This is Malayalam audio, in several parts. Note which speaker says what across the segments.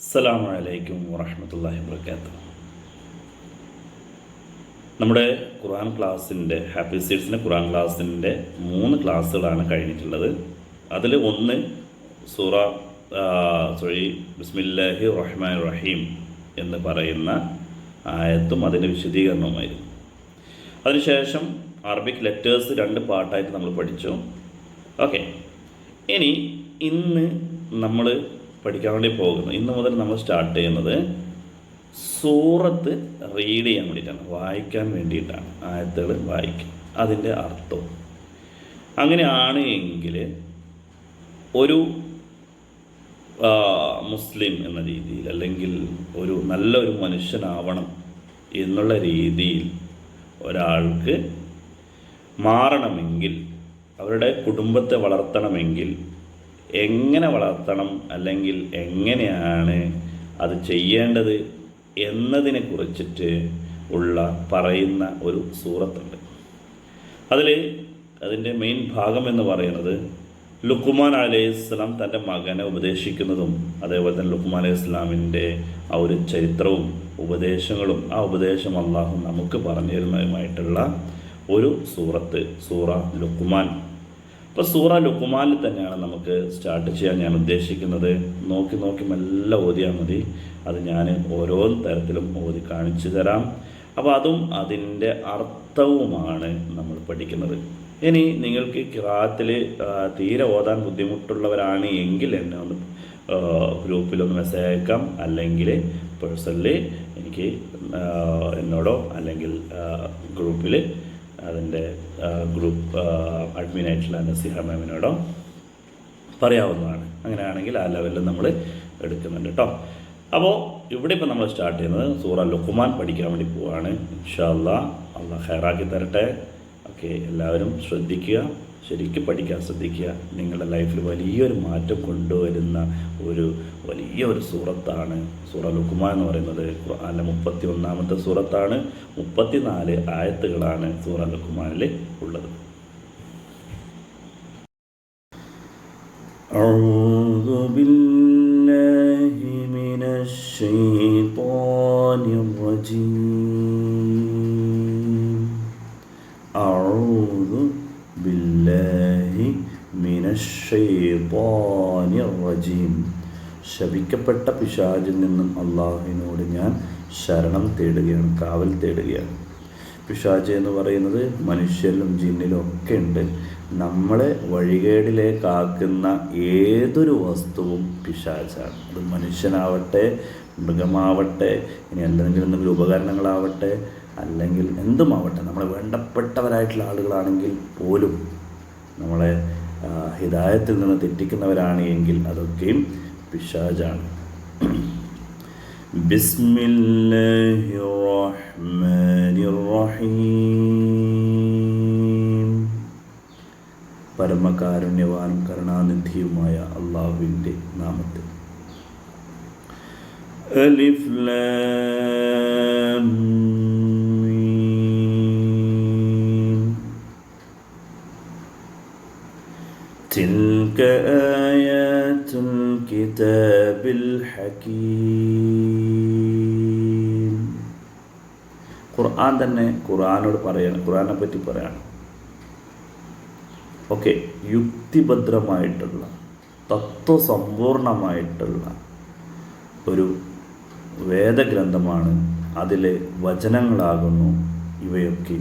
Speaker 1: അസ്സലാമു അലൈക്കും വറഹ്മത്തുള്ളാഹി വബറകാതുഹു. നമ്മുടെ ഖുർആൻ ക്ലാസ്സിൻ്റെ ഹാപ്പി സീഡ്സിൻ്റെ ഖുർആൻ ക്ലാസ്സിൻ്റെ 3 ക്ലാസ്സുകളാണ് കഴിഞ്ഞിട്ടുള്ളത്. അതിൽ ഒന്ന് ബിസ്മില്ലാഹി റഹ്മാൻ റഹീം എന്ന് പറയുന്ന ആയത്തും അതിൻ്റെ വിശദീകരണവുമായിരുന്നു. അതിനുശേഷം അറബിക് ലെറ്റേഴ്സ് 2 പാർട്ടായിട്ട് നമ്മൾ പഠിച്ചു. ഓക്കെ, ഇനി ഇന്ന് നമ്മൾ പഠിക്കാൻ വേണ്ടി പോകുന്നു. ഇന്ന് മുതൽ നമ്മൾ സ്റ്റാർട്ട് ചെയ്യുന്നത് സൂറത്ത് റീഡ് ചെയ്യാൻ വേണ്ടിയിട്ടാണ്, വായിക്കാൻ വേണ്ടിയിട്ടാണ്. ആയത്തുകൾ വായിക്കും, അതിൻ്റെ അർത്ഥവും. അങ്ങനെയാണ് എങ്കിൽ ഒരു മുസ്ലിം എന്ന രീതിയിൽ, അല്ലെങ്കിൽ ഒരു നല്ലൊരു മനുഷ്യനാവണം എന്നുള്ള രീതിയിൽ ഒരാൾക്ക് മാറണമെങ്കിൽ, അവരുടെ കുടുംബത്തെ വളർത്തണമെങ്കിൽ എങ്ങനെ വളർത്തണം, അല്ലെങ്കിൽ എങ്ങനെയാണ് അത് ചെയ്യേണ്ടത് എന്നതിനെ കുറിച്ചിട്ട് പറയുന്ന ഒരു സൂറത്തുണ്ട്. അതിൻ്റെ മെയിൻ ഭാഗം എന്ന് പറയുന്നത് ലുഖ്മാൻ അലൈഹിസ്സലാം തൻ്റെ മകനെ ഉപദേശിക്കുന്നതും, അതേപോലെ തന്നെ ലുഖ്മാൻ അലൈഹിസ്സലാമിൻ്റെ ആ ഒരു ചരിത്രവും ഉപദേശങ്ങളും, ആ ഉപദേശം അള്ളാഹു നമുക്ക് പറഞ്ഞു തരുന്നതുമായിട്ടുള്ള ഒരു സൂറത്ത്, സൂറ ലുഖ്മാൻ. അപ്പോൾ സൂറ ലുഖ്മാനിൽ തന്നെയാണ് നമുക്ക് സ്റ്റാർട്ട് ചെയ്യാൻ ഞാൻ ഉദ്ദേശിക്കുന്നത്. നോക്കി മെല്ലെ ഓതിയാൽ മതി. അത് ഞാൻ ഓരോ തരത്തിലും ഓതി കാണിച്ചു തരാം. അപ്പോൾ അതും അതിൻ്റെ അർത്ഥവുമാണ് നമ്മൾ പഠിക്കുന്നത്. ഇനി നിങ്ങൾക്ക് ഖിറാഅത്തിൽ തീരെ ഓതാൻ ബുദ്ധിമുട്ടുള്ളവരാണ് എങ്കിൽ എന്നെ ഒന്ന് ഗ്രൂപ്പിലൊന്ന് മെസ്സേജ് അയക്കാം, അല്ലെങ്കിൽ പേഴ്സണലി എനിക്ക് എന്നോടോ അല്ലെങ്കിൽ ഗ്രൂപ്പിൽ അതിൻ്റെ ഗ്രൂപ്പ് അഡ്മിനായിട്ടുള്ള നസിഹ മാമിനോടോ പറയാവുന്നതാണ്. അങ്ങനെയാണെങ്കിൽ ആ ലെവലിൽ നമ്മൾ എടുക്കുന്നുണ്ട് കേട്ടോ. അപ്പോൾ ഇവിടെ ഇപ്പോൾ നമ്മൾ സ്റ്റാർട്ട് ചെയ്യുന്നത് സൂറ ലുഖ്മാൻ പഠിക്കാൻ വേണ്ടി പോവുകയാണ്. ഇൻഷാ അല്ലാഹ്, അള്ളാഹ് ഖൈറാക്കി തരട്ടെ. ഓക്കെ, എല്ലാവരും ശ്രദ്ധിക്കുക, ശരിക്കും പഠിക്കാൻ ശ്രദ്ധിക്കുക. നിങ്ങളുടെ ലൈഫിൽ വലിയൊരു മാറ്റം കൊണ്ടുവരുന്ന വലിയൊരു സൂറത്താണ് സൂറ ലുഖ്മാൻ എന്ന് പറയുന്നത്. ഖുർആനിലെ 31ാമത്തെ സൂറത്താണ്. 34 ആയത്തുകളാണ് സൂറ ലുഖ്മാനിൽ ഉള്ളത്. അഊദു ബില്ലാഹി മിനശ് ശൈത്വാനിർ റജീം. അഊദു ബില്ലാഹി മിനശ് ശൈത്വാനിർ റജീം. ശപിക്കപ്പെട്ട പിശാചിൽ നിന്നും അള്ളാഹുവിനോട് ഞാൻ ശരണം തേടുകയാണ്, കാവൽ തേടുകയാണ്. പിശാച് എന്ന് പറയുന്നത് മനുഷ്യരിലും ജിന്നിലും ഒക്കെ ഉണ്ട്. നമ്മളെ വഴികേടിലേക്കാക്കുന്ന ഏതൊരു വസ്തുവും പിശാചാണ്. അത് മനുഷ്യനാവട്ടെ, മൃഗമാവട്ടെ, ഇനി എന്തെങ്കിലും ഉപകരണങ്ങളാവട്ടെ, അല്ലെങ്കിൽ എന്തുമാവട്ടെ, നമ്മളെ വേണ്ടപ്പെട്ടവരായിട്ടുള്ള ആളുകളാണെങ്കിൽ പോലും നമ്മളെ ഹിദായത്തിൽ നിന്ന് തെറ്റിക്കുന്നവരാണ് എങ്കിൽ അതൊക്കെയും പിശാചാണ്. ബിസ്മില്ലാഹിർ റഹ്മാനിർ റഹീം. പരമകാരുണ്യവാനും കരുണാനിധിയുമായ അള്ളാഹുവിൻ്റെ നാമത്തിൽ. അലിഫ് ലാം മീം. തിൽക ആയാതുൽ കിതാബിൽ ഹകീം. ഖുർആൻ തന്നെ ഖുർആനെ പറ്റി പറയാണ്. ഓക്കെ, യുക്തിഭദ്രമായിട്ടുള്ള, തത്വസമ്പൂർണമായിട്ടുള്ള ഒരു വേദഗ്രന്ഥമാണ്. അതിലെ വചനങ്ങളാകുന്നു ഇവയൊക്കെ.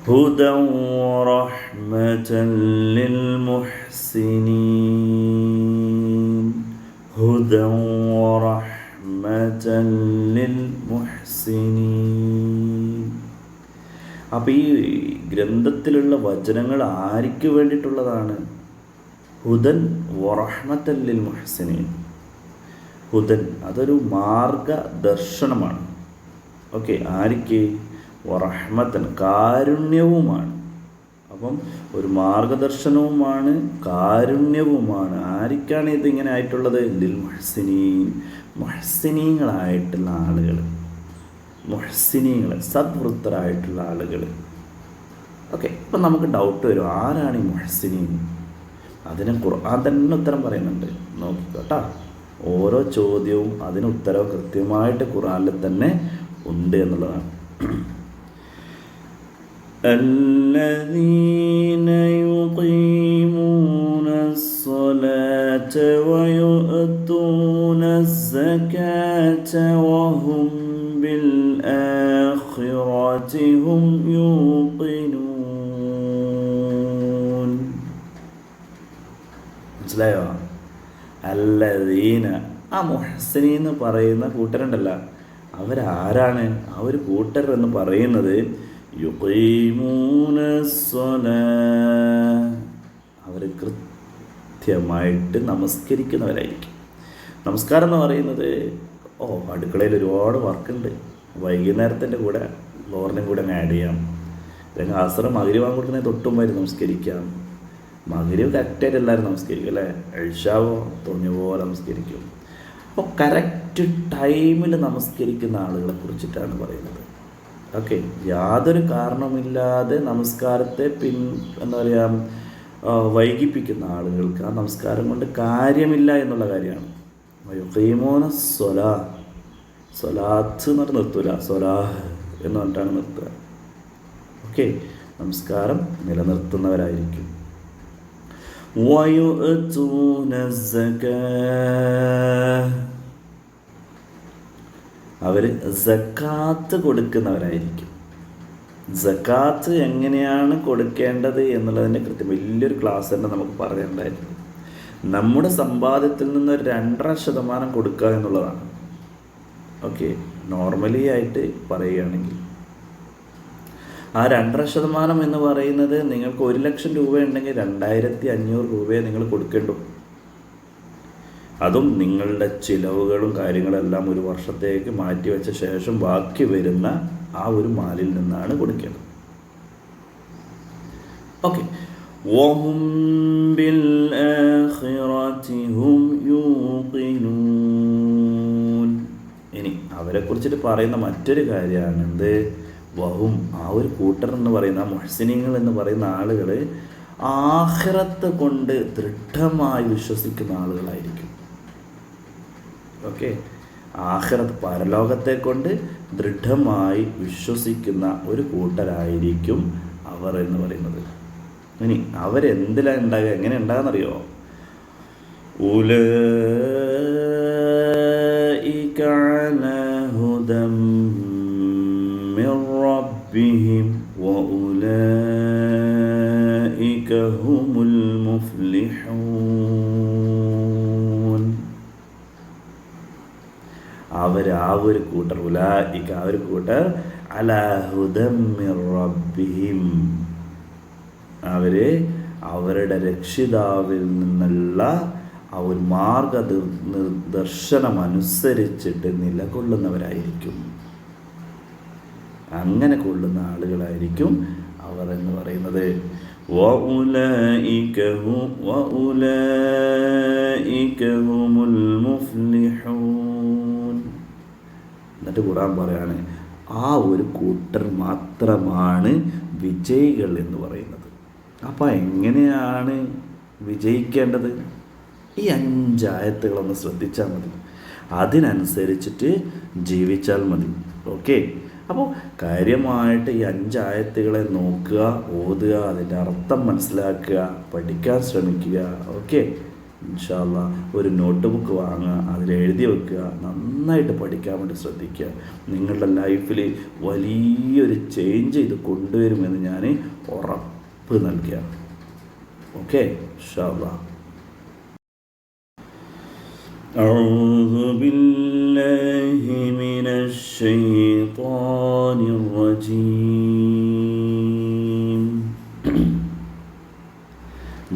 Speaker 1: ഹുദൻ വറഹ്മതൻ ലിൽ മുഹ്സിനീൻ. ഹുദൻ വറഹ്മതൻ ലിൽ മുഹ്സിനീൻ. അപ്പോൾ ഈ ഗ്രന്ഥത്തിലുള്ള വചനങ്ങൾ ആർക്ക് വേണ്ടിയിട്ടുള്ളതാണ്? ഹുദൻ വറഹ്മതൻ ലിൽ മുഹ്സിനീൻ. ഹുദൻ അതൊരു മാർഗദർശനമാണ്. ഓക്കെ, ആർക്ക്? വറഹ്മതൻ കാരുണ്യവുമാണ്. അപ്പം ഒരു മാർഗദർശനവുമാണ്, കാരുണ്യവുമാണ്. ആർക്കാണ് ഇതിങ്ങനെ ആയിട്ടുള്ളത്? ലിൽ മുഹ്സിനീൻ, മുഹ്സിനീങ്ങളായിട്ടുള്ള ആളുകൾ, മുഹ്സിനീങ്ങൾ, സദ്വൃത്തരായിട്ടുള്ള ആളുകൾ. ഓക്കെ, ഇപ്പം നമുക്ക് ഡൗട്ട് വരും, ആരാണ് ഈ മുഹ്സിനീൻ? അതിന് ഖുർആൻ തന്നെ ഉത്തരം പറയുന്നുണ്ട്. നോക്കിക്കോട്ടാ, ഓരോ ചോദ്യവും അതിന് ഉത്തരവ് കൃത്യമായിട്ട് ഖുർആനിൽ തന്നെ ഉണ്ട് എന്നുള്ളതാണ്. الذين يقيمون الصلاة ويؤتون الزكاة وهم بالآخرة هم يوقنون. മനസ്സിലായോ? അല്ലദീന, ആ മുഹ്സിനി എന്ന് പറയുന്ന കൂട്ടരുണ്ടല്ലോ, അവരാരാണ്? ആ ഒരു കൂട്ടർ എന്ന് പറയുന്നത് യുഖീമൂന സ്വലാത്ത്, അവർ കൃത്യമായിട്ട് നമസ്കരിക്കുന്നവരായിരിക്കും. നമസ്കാരം എന്ന് പറയുന്നത്, അടുക്കളയിൽ ഒരുപാട് വർക്കുണ്ട്, വൈകുന്നേരത്തിൻ്റെ കൂടെ ലോറിനും കൂടെ അങ്ങ് ആഡ് ചെയ്യാം. അല്ലെങ്കിൽ അസറ് മഗ്‌രിബ് കൊടുക്കുന്നതിന് തൊട്ടുമ്പായി നമസ്കരിക്കാം. മഗ്‌രിബ് കറക്റ്റായിട്ട് എല്ലാവരും നമസ്കരിക്കും അല്ലേ? ഇശാവോ തോന്നിയ പോലെ നമസ്കരിക്കും. അപ്പോൾ കറക്റ്റ് ടൈമിൽ നമസ്കരിക്കുന്ന ആളുകളെ കുറിച്ചിട്ടാണ് പറയുന്നത്. ഓക്കെ, യാതൊരു കാരണമില്ലാതെ നമസ്കാരത്തെ എന്താ പറയുക, വൈകിപ്പിക്കുന്ന ആളുകൾക്ക് ആ നമസ്കാരം കൊണ്ട് കാര്യമില്ല എന്നുള്ള കാര്യമാണ്. യുഖീമൂന സ്വലാത്ത് എന്ന് പറഞ്ഞ് നിർത്തൂല, സ്വലാഹ് എന്ന് പറഞ്ഞിട്ടാണ് നിർത്തുക. ഓക്കെ, നമസ്കാരം നിലനിർത്തുന്നവരായിരിക്കും. വയുഅ്തൂന സകാത്ത്, അവർ സക്കാത്ത് കൊടുക്കുന്നവരായിരിക്കും. സക്കാത്ത് എങ്ങനെയാണ് കൊടുക്കേണ്ടത് എന്നുള്ളതിൻ്റെ കൃത്യം വലിയൊരു ക്ലാസ് തന്നെ നമുക്ക് പറയേണ്ടായിരുന്നു. നമ്മുടെ സമ്പാദ്യത്തിൽ നിന്ന് 2.5% കൊടുക്കുക എന്നുള്ളതാണ്. ഓക്കെ, നോർമലി ആയിട്ട് പറയുകയാണെങ്കിൽ ആ 2.5% എന്ന് പറയുന്നത്, നിങ്ങൾക്ക് 1 ലക്ഷം രൂപ ഉണ്ടെങ്കിൽ 2500 രൂപയെ നിങ്ങൾ കൊടുക്കേണ്ടു. അതും നിങ്ങളുടെ ചിലവുകളും കാര്യങ്ങളെല്ലാം ഒരു വർഷത്തേക്ക് മാറ്റിവെച്ച ശേഷം ബാക്കി വരുന്ന ആ ഒരു മാലിൽ നിന്നാണ് കൊടുക്കേണ്ടത്. ഓക്കെ, വഹും ബിൽ ആഖിറതി ഹും യൂഖിനൂൻ. ഇനി അവരെ കുറിച്ചിട്ട് പറയുന്ന മറ്റൊരു കാര്യമാണ് എന്ത്? വഹും, ആ ഒരു കൂട്ടർ എന്ന് പറയുന്ന മുഹ്സിനീങ്ങൾ എന്ന് പറയുന്ന ആളുകൾ ആഖിറത്ത് കൊണ്ട് ദൃഢമായി വിശ്വസിക്കുന്ന ആളുകളായിരിക്കും. ഓക്കെ, ആഖിറത്ത് പരലോകത്തെ കൊണ്ട് ദൃഢമായി വിശ്വസിക്കുന്ന ഒരു കൂട്ടരായിരിക്കും അവർ എന്ന് പറയുന്നത്. ഇനി അവരെന്തിലാണ് ഉണ്ടാകുക, എങ്ങനെ ഉണ്ടാകുന്നറിയോ? ഉലൈക അലാ ഹുദം മിർ റബ്ബിഹിം വഉലൈക ഹുമുൽ മുഫ്ലിഹൂൻ. അവർ ആ ഒരു കൂട്ടർ, ഉലൈക ആ ഒരു കൂട്ടർ, അലാ ഹുദം മിർ റബ്ബിഹിം, അവർ അവരുടെ രക്ഷിതാവിൽ നിന്നുള്ള ആ ഒരു മാർഗദർശനമനുസരിച്ചിട്ട് നിലകൊള്ളുന്നവരായിരിക്കും. അങ്ങനെ കൊള്ളുന്ന ആളുകളായിരിക്കും അവർ എന്ന് പറയുന്നത്. വഉലൈക ഹുമുൽ മുഫ്ലിഹൂൻ. എന്നിട്ട് ഖുർആൻ പറയാണ്, ആ ഒരു കൂട്ടർ മാത്രമാണ് വിജയികൾ എന്ന് പറയുന്നത്. അപ്പോൾ എങ്ങനെയാണ് വിജയിക്കേണ്ടത്? ഈ 5 ആയത്തുകളൊന്ന് ശ്രദ്ധിച്ചാൽ മതി, അതിനനുസരിച്ചിട്ട് ജീവിച്ചാൽ മതി. ഓക്കെ, അപ്പോൾ കാര്യമായിട്ട് ഈ 5 ആയത്തുകളെ നോക്കുക, ഓതുക, അതിൻ്റെ അർത്ഥം മനസ്സിലാക്കുക, പഠിക്കാൻ ശ്രമിക്കുക. ഓക്കെ, ഇൻഷാ അല്ലാ ഒരു നോട്ട് ബുക്ക് വാങ്ങുക, അതിലെഴുതി വെക്കുക, നന്നായിട്ട് പഠിക്കാൻ വേണ്ടി ശ്രദ്ധിക്കുക. നിങ്ങളുടെ ലൈഫിൽ വലിയൊരു ചേഞ്ച് ഇത് കൊണ്ടുവരുമെന്ന് ഞാൻ ഉറപ്പ് നൽകുക. ഓക്കെ, ഇൻഷാ അല്ലാ. أعوذ بالله من الشيطان الرجيم.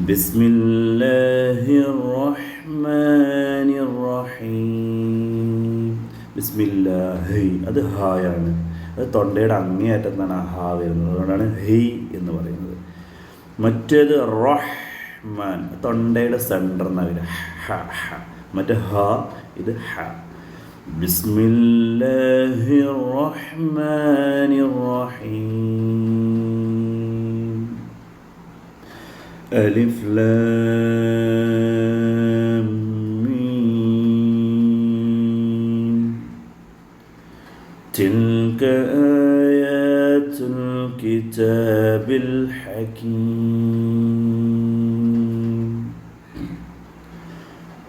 Speaker 1: بسم الله الرحمن الرحيم. ബിസ്മി ഇല്ലാഹി, അത് ഹായാണ്. അത് തൊണ്ടയുടെ അങ്ങേയറ്റത്താണ് ആ ഹാ വരുന്നത്, അതുകൊണ്ടാണ് ഹി എന്ന് പറയുന്നത്. മറ്റേത് റഹ്മാൻ, തൊണ്ടയുടെ സെൻറ്റർ എന്നാണ് വരിക, ഹ ഹ. മറ്റേ ഹ, ഇത് ഹ. ബിസ്മില്ലാഹിർ റഹ്മാനിർ റഹീം. ألف لام ميم تلك آيات الكتاب الحكيم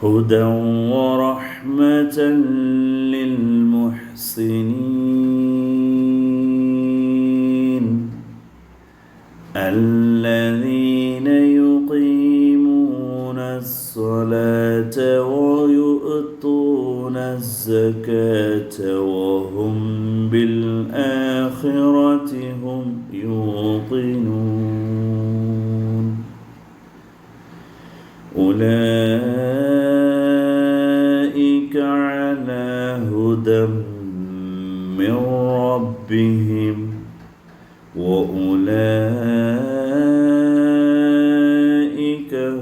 Speaker 1: هدى ورحمة للمحسنين الذين يقيمون الصلاة ويؤتون الزكاة وهم بالآخرة هم يوقنون أولئك على هدى من ربهم وأولئك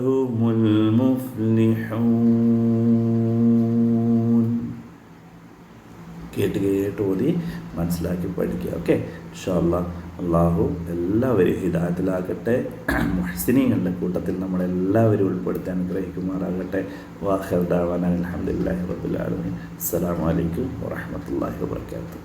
Speaker 1: هم المفلحون. കേട്ട് ഓതി മനസ്സിലാക്കി പഠിക്കുക. ഓക്കെ, ഇൻഷാ അല്ലാഹ് അള്ളാഹു എല്ലാവരെയും ഹിദായത്തിലാകട്ടെ. മുഹ്സിനീങ്ങളുടെ കൂട്ടത്തിൽ നമ്മളെല്ലാവരും ഉൾപ്പെടുത്തി അനുഗ്രഹിക്കുമാറാകട്ടെ. വാഖിർ ദഅവാനാ അൽഹംദുലില്ലാഹി റബ്ബിൽ ആലമീൻ. അസ്സലാമു അലൈക്കും വറഹ്മത്തുള്ളാഹി വബറകാതുഹു.